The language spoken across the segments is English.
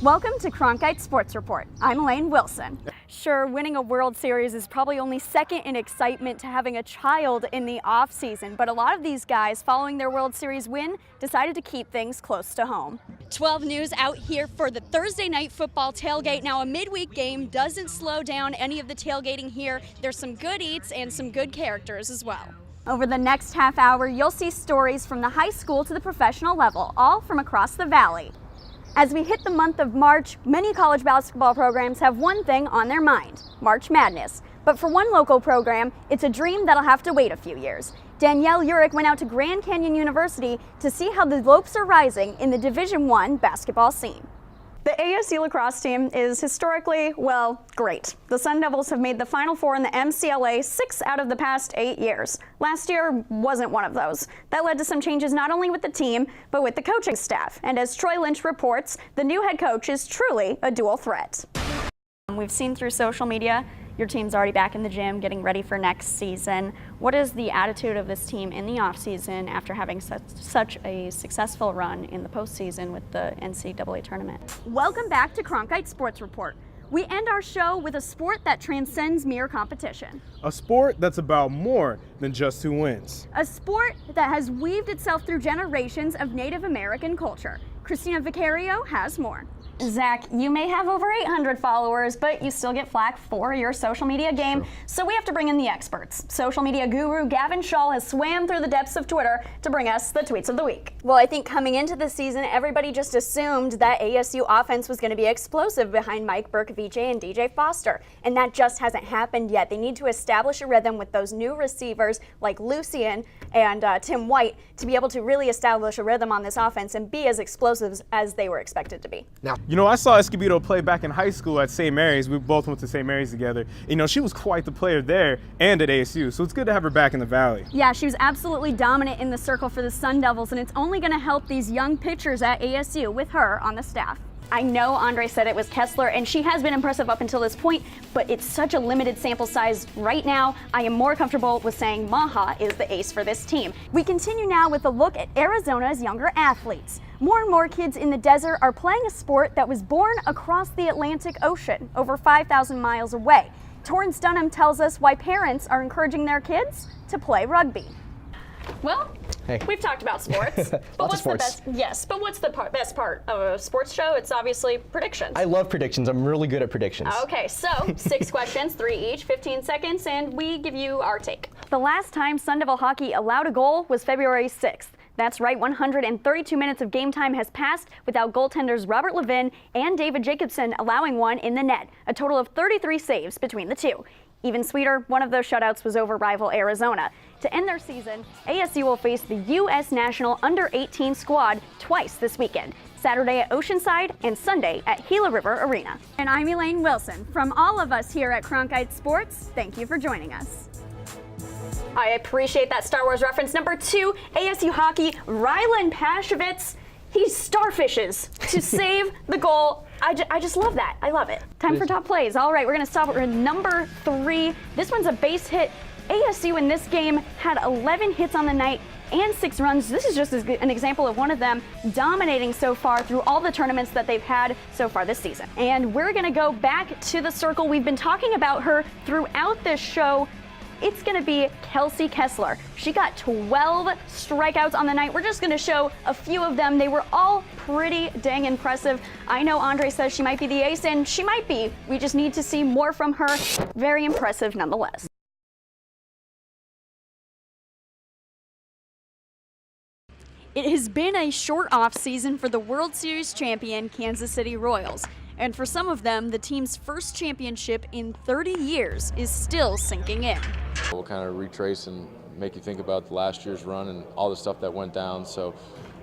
Welcome to Cronkite Sports Report. I'm Elaine Wilson. Sure, winning a World Series is probably only second in excitement to having a child in the off-season, but a lot of these guys, following their World Series win, decided to keep things close to home. 12 News out here for the Thursday night football tailgate. Now, a midweek game doesn't slow down any of the tailgating here. There's some good eats and some good characters as well. Over the next half hour, you'll see stories from the high school to the professional level, all from across the valley. As we hit the month of March, many college basketball programs have one thing on their mind: March Madness. But for one local program, it's a dream that'll have to wait a few years. Danielle Urich went out to Grand Canyon University to see how the Lopes are rising in the Division I basketball scene. The ASU lacrosse team is historically, well, great. The Sun Devils have made the Final Four in the MCLA 6 out of the past 8 years. Last year wasn't one of those. That led to some changes not only with the team, but with the coaching staff. And as Troy Lynch reports, the new head coach is truly a dual threat. We've seen through social media, your team's already back in the gym getting ready for next season. What is the attitude of this team in the offseason after having such a successful run in the postseason with the NCAA tournament? Welcome back to Cronkite Sports Report. We end our show with a sport that transcends mere competition. A sport that's about more than just who wins. A sport that has weaved itself through generations of Native American culture. Christina Vicario has more. Zach, you may have over 800 followers, but you still get flack for your social media game. True. So we have to bring in the experts. Social media guru Gavin Shaw has swam through the depths of Twitter to bring us the tweets of the week. Well, I think coming into the season, everybody just assumed that ASU offense was going to be explosive behind Mike Berkovice and DJ Foster. And that just hasn't happened yet. They need to establish a rhythm with those new receivers like Lucian and Tim White to be able to really establish a rhythm on this offense and be as explosive as they were expected to be. Now, you know, I saw Escobedo play back in high school at St. Mary's. We both went to St. Mary's together. You know, she was quite the player there and at ASU, so it's good to have her back in the Valley. Yeah, she was absolutely dominant in the circle for the Sun Devils, and it's only going to help these young pitchers at ASU with her on the staff. I know Andre said it was Kessler, and she has been impressive up until this point, but it's such a limited sample size right now. I am more comfortable with saying Maha is the ace for this team. We continue now with a look at Arizona's younger athletes. More and more kids in the desert are playing a sport that was born across the Atlantic Ocean, over 5,000 miles away. Torrance Dunham tells us why parents are encouraging their kids to play rugby. Well, hey. We've talked about sports, but what's the best? Yes, but what's the best part of a sports show? It's obviously predictions. I love predictions. I'm really good at predictions. Okay, so 6 questions, 3 each, 15 seconds, and we give you our take. The last time Sun Devil hockey allowed a goal was February 6th. That's right, 132 minutes of game time has passed without goaltenders Robert Levin and David Jacobson allowing one in the net, a total of 33 saves between the two. Even sweeter, one of those shutouts was over rival Arizona. To end their season, ASU will face the U.S. National Under-18 squad twice this weekend, Saturday at Oceanside and Sunday at Gila River Arena. And I'm Elaine Wilson. From all of us here at Cronkite Sports, thank you for joining us. I appreciate that Star Wars reference. Number 2, ASU hockey, Rylan Pashevitz. He starfishes to save the goal. I just love that. I love it. Time for top plays. All right, we're going to stop with number 3. This one's a base hit. ASU in this game had 11 hits on the night and 6 runs. This is just an example of one of them dominating so far through all the tournaments that they've had so far this season. And we're going to go back to the circle. We've been talking about her throughout this show. It's going to be Kelsey Kessler. She got 12 strikeouts on the night. We're just going to show a few of them. They were all pretty dang impressive. I know Andre says she might be the ace, and she might be. We just need to see more from her. Very impressive nonetheless. It has been a short off-season for the World Series champion Kansas City Royals. And for some of them, the team's first championship in 30 years is still sinking in. We'll kind of retrace and make you think about the last year's run and all the stuff that went down. So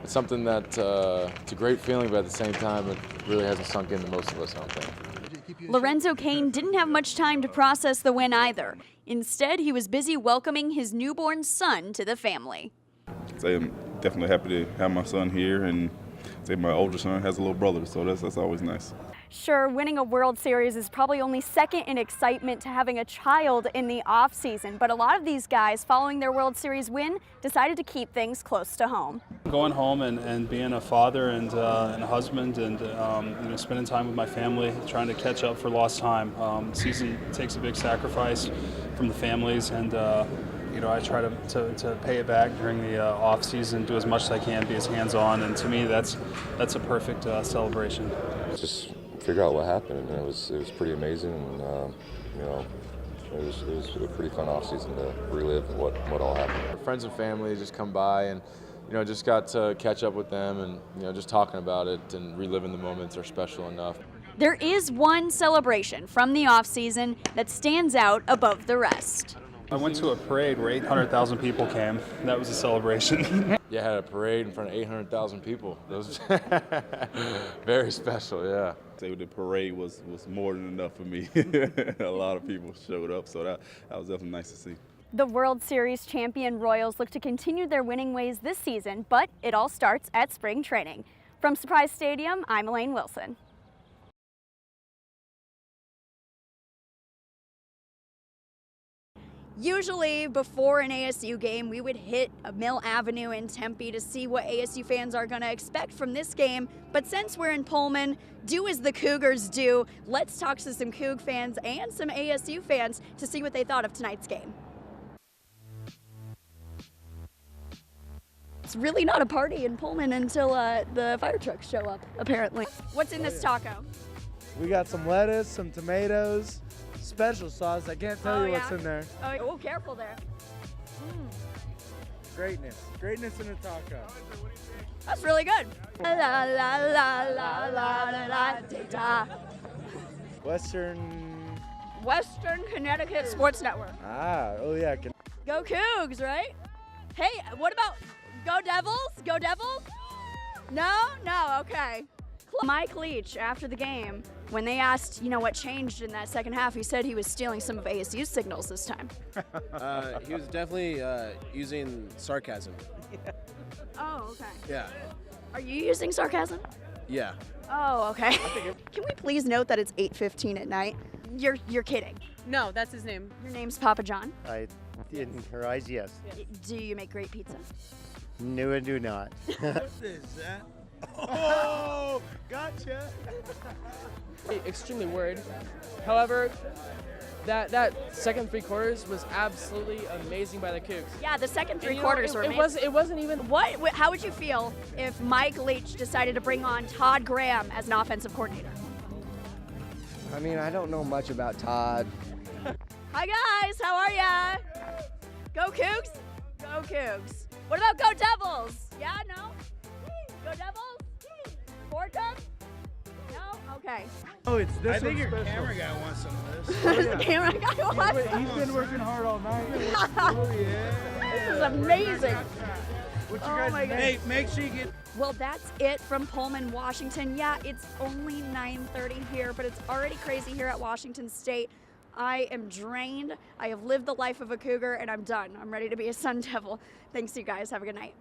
it's something that it's a great feeling, but at the same time, it really hasn't sunk into most of us, I don't think. Lorenzo Kane didn't have much time to process the win either. Instead, he was busy welcoming his newborn son to the family. So I'm definitely happy to have my son here, and Say my older son has a little brother, so that's always nice. Sure, winning a World Series is probably only second in excitement to having a child in the off-season, but a lot of these guys, following their World Series win, decided to keep things close to home. Going home and being a father and a husband and spending time with my family, trying to catch up for lost time. Season takes a big sacrifice from the families, and I try to pay it back during the off season, do as much as I can, be as hands-on, and to me that's a perfect celebration. Just figure out what happened, and it was pretty amazing, and it was a pretty fun off season to relive what all happened. Friends and family just come by, and just got to catch up with them, and just talking about it and reliving the moments are special enough. There is one celebration from the off-season that stands out above the rest. I went to a parade where 800,000 people came. That was a celebration. Yeah, I had a parade in front of 800,000 people. That was very special, yeah. Say the parade was more than enough for me. A lot of people showed up, so that was definitely nice to see. The World Series champion Royals look to continue their winning ways this season, but it all starts at spring training. From Surprise Stadium, I'm Elaine Wilson. Usually before an ASU game, we would hit Mill Avenue in Tempe to see what ASU fans are going to expect from this game. But since we're in Pullman, do as the Cougars do. Let's talk to some Coug fans and some ASU fans to see what they thought of tonight's game. It's really not a party in Pullman until the fire trucks show up, apparently. What's in this taco? We got some lettuce, some tomatoes, special sauce. I can't tell you what's in there. Oh, careful there. Greatness in a taco. That's really good. La la la la la la la da. Western Connecticut Sports Network. Oh yeah. Go Cougs, right? Hey, what about Go Devils? Go Devils? No, okay. Mike Leach, after the game, when they asked, what changed in that second half, he said he was stealing some of ASU's signals this time. He was definitely using sarcasm. Oh, okay. Yeah. Are you using sarcasm? Yeah. Oh, okay. Can we please note that it's 8:15 at night? You're kidding. No, that's his name. Your name's Papa John? In her eyes, yes. Do you make great pizza? No, I do not. What is that? Oh, gotcha. Extremely worried. However, that second three quarters was absolutely amazing by the Cougs. Yeah, the second three quarters were amazing. It wasn't even. How would you feel if Mike Leach decided to bring on Todd Graham as an offensive coordinator? I mean, I don't know much about Todd. Hi guys, how are ya? Go Cougs? Go Cougs. What about Go Devils? Yeah, no? Go Devils? Ford Cubs? No? Okay. Oh, it's this. I think your camera guy wants some of this. The camera guy wants He's been working hard all night. Oh, yeah. This is amazing. What you Oh guys my God. Hey, make sure you get. Well, that's it from Pullman, Washington. Yeah, it's only 9:30 here, but it's already crazy here at Washington State. I am drained. I have lived the life of a Cougar, and I'm done. I'm ready to be a Sun Devil. Thanks, you guys. Have a good night.